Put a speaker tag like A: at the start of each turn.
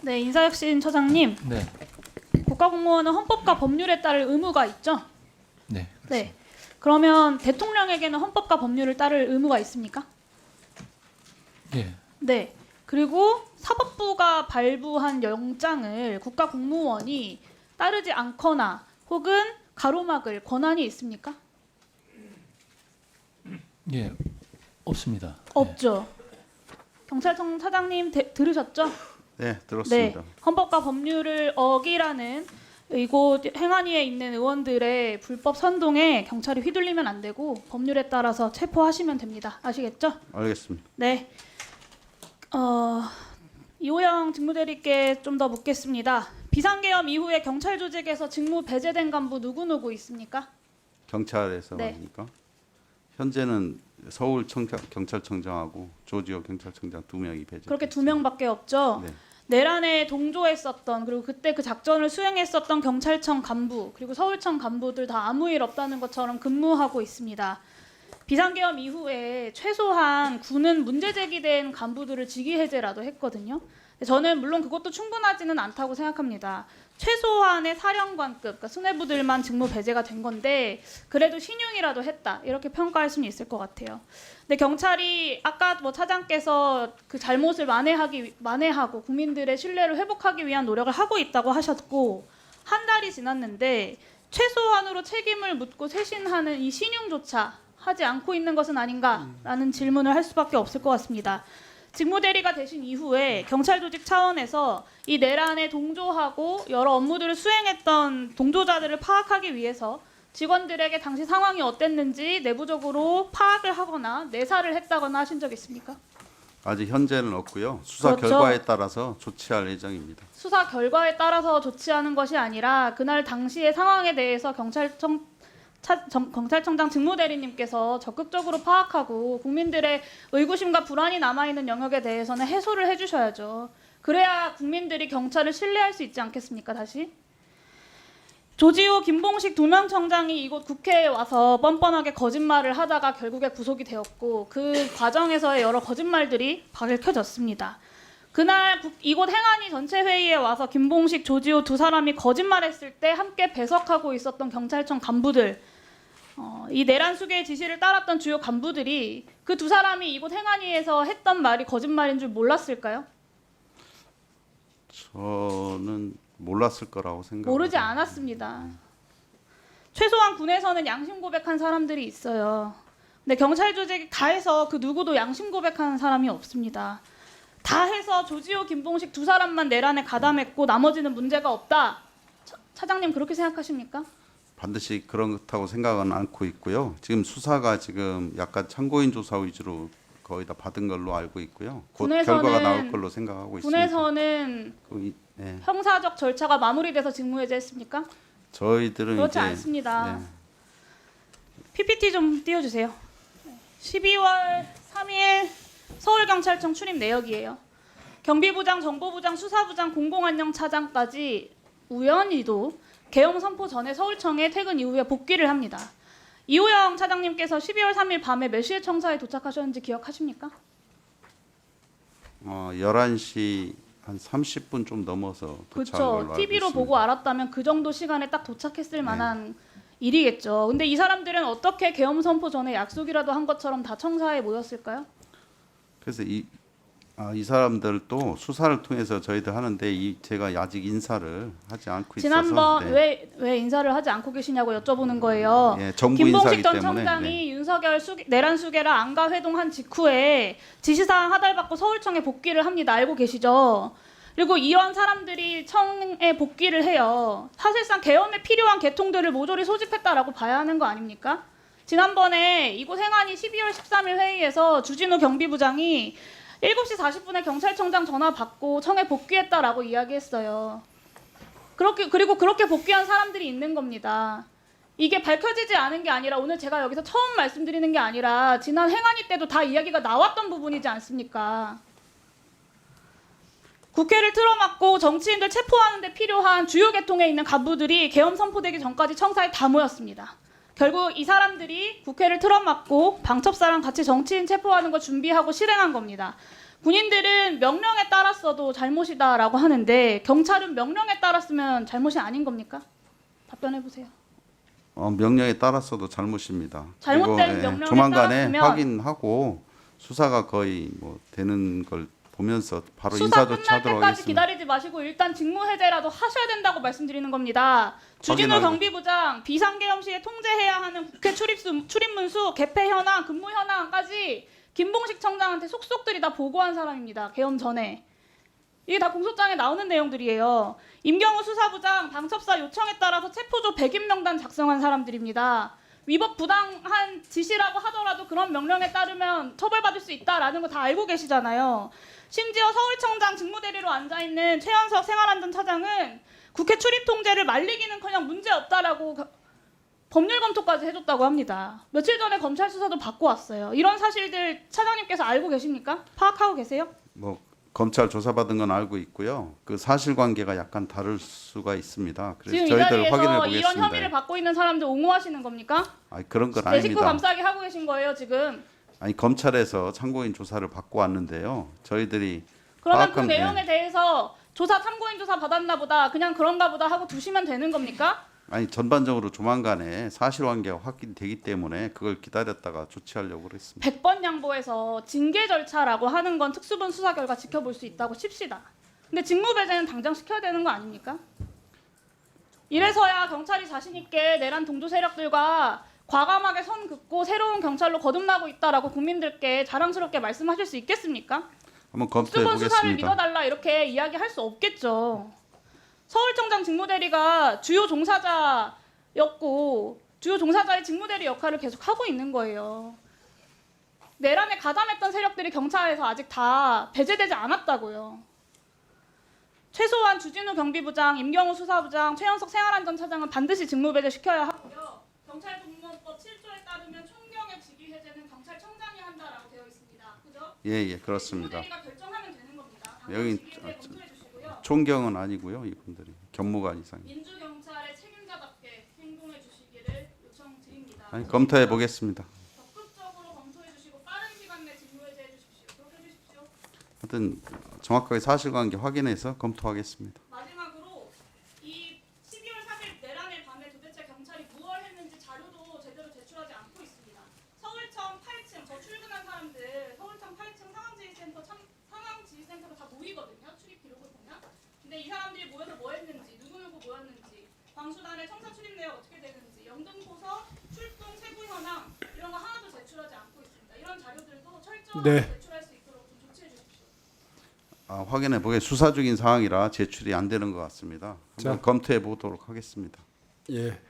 A: 네, 인사혁신 처장님.
B: 네.
A: 국가공무원은 헌법과 법률에 따를 의무가 있죠?
B: 네.
A: 네. 그러면 대통령에게는 헌법과 법률을 따를 의무가 있습니까?
B: 예.
A: 네. 그리고 사법부가 발부한 영장을 국가공무원이 따르지 않거나 혹은 가로막을 권한이 있습니까?
B: 예. 없습니다.
A: 없죠. 경찰청 차장님 들으셨죠?
C: 네, 들었습니다.
A: 네. 헌법과 법률을 어기라는 이곳 행안위에 있는 의원들의 불법 선동에 경찰이 휘둘리면 안 되고 법률에 따라서 체포하시면 됩니다. 아시겠죠?
C: 알겠습니다.
A: 네. 이호영 직무대리께 좀 더 묻겠습니다. 비상계엄 이후에 경찰 조직에서 직무 배제된 간부 누구 있습니까?
C: 경찰에서
A: 네.
C: 하니까 현재는 서울 경찰청장하고 조지호 경찰청장 2명이 배제.
A: 그렇게 2명밖에 없죠.
C: 네.
A: 내란에 동조했었던 그리고 그때 그 작전을 수행했었던 경찰청 간부 그리고 서울청 간부들 다 아무 일 없다는 것처럼 근무하고 있습니다. 비상계엄 이후에 최소한 군은 문제 제기된 간부들을 직위 해제라도 했거든요. 저는 물론 그것도 충분하지는 않다고 생각합니다. 최소한의 사령관급, 그러니까 수뇌부들만 직무 배제가 된 건데 그래도 신용이라도 했다 이렇게 평가할 수는 있을 것 같아요. 근데 경찰이 아까 뭐 차장께서 그 잘못을 만회하고 국민들의 신뢰를 회복하기 위한 노력을 하고 있다고 하셨고 한 달이 지났는데 최소한으로 책임을 묻고 쇄신하는 이 신용조차 하지 않고 있는 것은 아닌가라는 질문을 할 수밖에 없을 것 같습니다. 직무대리가 되신 이후에 경찰 조직 차원에서 이 내란에 동조하고 여러 업무들을 수행했던 동조자들을 파악하기 위해서 직원들에게 당시 상황이 어땠는지 내부적으로 파악을 하거나 내사를 했다거나 하신 적 있습니까?
C: 아직 현재는 없고요. 수사
A: 그렇죠.
C: 결과에 따라서 조치할 예정입니다.
A: 수사 결과에 따라서 조치하는 것이 아니라 그날 당시의 상황에 대해서 경찰청장 직무대리님께서 적극적으로 파악하고 국민들의 의구심과 불안이 남아있는 영역에 대해서는 해소를 해주셔야죠. 그래야 국민들이 경찰을 신뢰할 수 있지 않겠습니까? 다시. 조지호, 김봉식 2명 청장이 이곳 국회에 와서 뻔뻔하게 거짓말을 하다가 결국에 구속이 되었고 그 과정에서의 여러 거짓말들이 밝혀졌습니다. 그날 이곳 행안위 전체 회의에 와서 김봉식, 조지호 2사람이 거짓말했을 때 함께 배석하고 있었던 경찰청 간부들 이 내란 수계의 지시를 따랐던 주요 간부들이 그 2사람이 이곳 행안위에서 했던 말이 거짓말인 줄 몰랐을까요?
C: 저는 몰랐을 거라고 생각합니다.
A: 모르지 않았습니다. 최소한 군에서는 양심 고백한 사람들이 있어요. 근데 경찰 조직이 다 해서 그 누구도 양심 고백하는 사람이 없습니다. 다 해서 조지호, 김봉식 2사람만 내란에 가담했고 나머지는 문제가 없다. 차장님 그렇게 생각하십니까?
C: 반드시 그렇다고 생각은 않고 있고요. 지금 수사가 지금 약간 참고인 조사 위주로 거의 다 받은 걸로 알고 있고요. 곧 결과가 나올 걸로 생각하고 있습니다.
A: 군에서는
C: 네.
A: 형사적 절차가 마무리돼서 직무해제했습니까?
C: 저희들은
A: 그렇지
C: 이제
A: 않습니다.
C: 네.
A: PPT 좀 띄워주세요. 12월 3일 서울경찰청 출입 내역이에요. 경비부장, 정보부장, 수사부장, 공공안녕차장까지 우연히도 계엄 선포 전에 서울청에 퇴근 이후에 복귀를 합니다. 이호영 차장님께서 12월 3일 밤에 몇 시에 청사에 도착하셨는지 기억하십니까?
C: 11시 한 30분 좀 넘어서 도착한
A: 그렇죠.
C: 걸로 알고
A: TV로
C: 있습니다.
A: 보고 알았다면 그 정도 시간에 딱 도착했을 만한 일이겠죠. 근데 이 사람들은 어떻게 계엄 선포 전에 약속이라도 한 것처럼 다 청사에 모였을까요?
C: 그래서 이 사람들도 수사를 통해서 저희들 하는데 제가 아직 인사를 하지 않고
A: 지난번
C: 있어서
A: 왜 인사를 하지 않고 계시냐고 여쭤보는 거예요.
C: 예, 정부
A: 김봉식
C: 인사기
A: 전
C: 때문에
A: 청장이 윤석열 내란 수계라 안가 회동한 직후에 지시사항 하달받고 서울청에 복귀를 합니다. 알고 계시죠? 그리고 이런 사람들이 청에 복귀를 해요. 사실상 계엄에 필요한 계통들을 모조리 소집했다라고 봐야 하는 거 아닙니까? 지난번에 이곳 행안위 12월 13일 회의에서 주진우 경비부장이 7시 40분에 경찰청장 전화 받고 청에 복귀했다라고 이야기했어요. 그리고 그렇게 복귀한 사람들이 있는 겁니다. 이게 밝혀지지 않은 게 아니라 오늘 제가 여기서 처음 말씀드리는 게 아니라 지난 행안위 때도 다 이야기가 나왔던 부분이지 않습니까? 국회를 틀어막고 정치인들 체포하는 데 필요한 주요 계통에 있는 간부들이 계엄 선포되기 전까지 청사에 다 모였습니다. 결국 이 사람들이 국회를 틀어막고 방첩사랑 같이 정치인 체포하는 걸 준비하고 실행한 겁니다. 군인들은 명령에 따랐어도 잘못이다라고 하는데 경찰은 명령에 따랐으면 잘못이 아닌 겁니까? 답변해 보세요.
C: 명령에 따랐어도 잘못입니다.
A: 잘못된
C: 그리고,
A: 명령에
C: 조만간에
A: 따랐으면
C: 확인하고 수사가 거의 뭐 되는 걸 보면서 바로
A: 수사
C: 인사
A: 끝날
C: 조치하도록
A: 때까지
C: 하겠습니다.
A: 기다리지 마시고 일단 직무해제라도 하셔야 된다고 말씀드리는 겁니다. 주진우
C: 확인하고.
A: 경비부장 비상계엄 시에 통제해야 하는 국회 출입문 수, 개폐 현황, 근무 현황까지 김봉식 청장한테 속속들이 다 보고한 사람입니다. 계엄 전에. 이게 다 공소장에 나오는 내용들이에요. 임경우 수사부장 방첩사 요청에 따라서 체포조 100인 명단 작성한 사람들입니다. 위법 부당한 지시라고 하더라도 그런 명령에 따르면 처벌받을 수 있다라는 거 다 알고 계시잖아요. 심지어 서울청장 직무대리로 앉아있는 최현석 생활안전차장은 국회 출입 통제를 말리기는커녕 문제없다라고 법률 검토까지 해줬다고 합니다. 며칠 전에 검찰 수사도 받고 왔어요. 이런 사실들 차장님께서 알고 계십니까? 파악하고 계세요?
C: 뭐 검찰 조사받은 건 알고 있고요. 그 사실관계가 약간 다를 수가 있습니다. 그래서
A: 지금 이
C: 저희들
A: 자리에서
C: 확인해
A: 이런
C: 보겠습니다.
A: 혐의를 받고 있는 사람들 옹호하시는 겁니까?
C: 아니, 그런 건
A: 내 식구
C: 아닙니다.
A: 감싸기 하고 계신 거예요 지금.
C: 아니, 검찰에서 참고인 조사를 받고 왔는데요. 저희들이
A: 그러면 그
C: 파악한-
A: 내용에 대해서 조사 참고인 조사 받았나 보다 그냥 그런가 보다 하고 두시면 되는 겁니까?
C: 아니, 전반적으로 조만간에 사실관계가 확인되기 때문에 그걸 기다렸다가 조치하려고 그랬습니다.
A: 100번 양보해서 징계 절차라고 하는 건 특수본 수사 결과 지켜볼 수 있다고 칩시다. 근데 직무배제는 당장 시켜야 되는 거 아닙니까? 이래서야 경찰이 자신 있게 내란 동조 세력들과 과감하게 선 긋고 새로운 경찰로 거듭나고 있다라고 국민들께 자랑스럽게 말씀하실 수 있겠습니까?
C: 한번 검토해
A: 특수본 수사를
C: 보겠습니다.
A: 믿어달라 이렇게 이야기할 수 없겠죠. 서울청장 직무대리가 주요 종사자였고 주요 종사자의 직무대리 역할을 계속 하고 있는 거예요. 내란에 가담했던 세력들이 경찰에서 아직 다 배제되지 않았다고요. 최소한 주진우 경비부장, 임경우 수사부장, 최현석 생활안전차장은 반드시 직무배제 시켜야 하고요. 경찰공무원법 7조에 따르면 총경의 직위해제는 경찰청장이 한다라고 되어 있습니다. 그죠?
C: 예, 그렇습니다.
A: 직무대리가 결정하면 되는 겁니다.
C: 여기
A: 직위해제 검토해 주시고요.
C: 총경은 아니고요, 이분들이 경무관 이상.
A: 민주경찰의 책임자답게 행동해 주시기를 요청드립니다.
C: 아니, 검토해 보겠습니다.
A: 적극적으로 검토해 주시고 빠른 시간 내 직무해제 해 주십시오. 그렇게 해 주십시오.
C: 하여튼 정확하게 사실관계 확인해서 검토하겠습니다.
A: 마지막으로 이 12월 4일 내란의 밤에 도대체 경찰이 무엇을 했는지 자료도 제대로 제출하지 않고 있습니다. 서울청 8층, 저 출근한 사람들 서울청 8층 상황지휘센터로 다 모이거든요. 출입 기록을 보면. 근데 이 사람들이 모여서 뭐 했는지, 누구누구 모였는지, 광수단의 청사 출입 내역 어떻게 되는지, 영등포서 출동 세부 현황 이런 거 하나도 제출하지 않고 있습니다. 이런 자료들도 철저하게 제출할 수 있도록 좀 조치해 주십시오.
C: 확인해 보게 수사 중인 상황이라 제출이 안 되는 것 같습니다. 한번
D: 자.
C: 검토해 보도록 하겠습니다.
D: 예.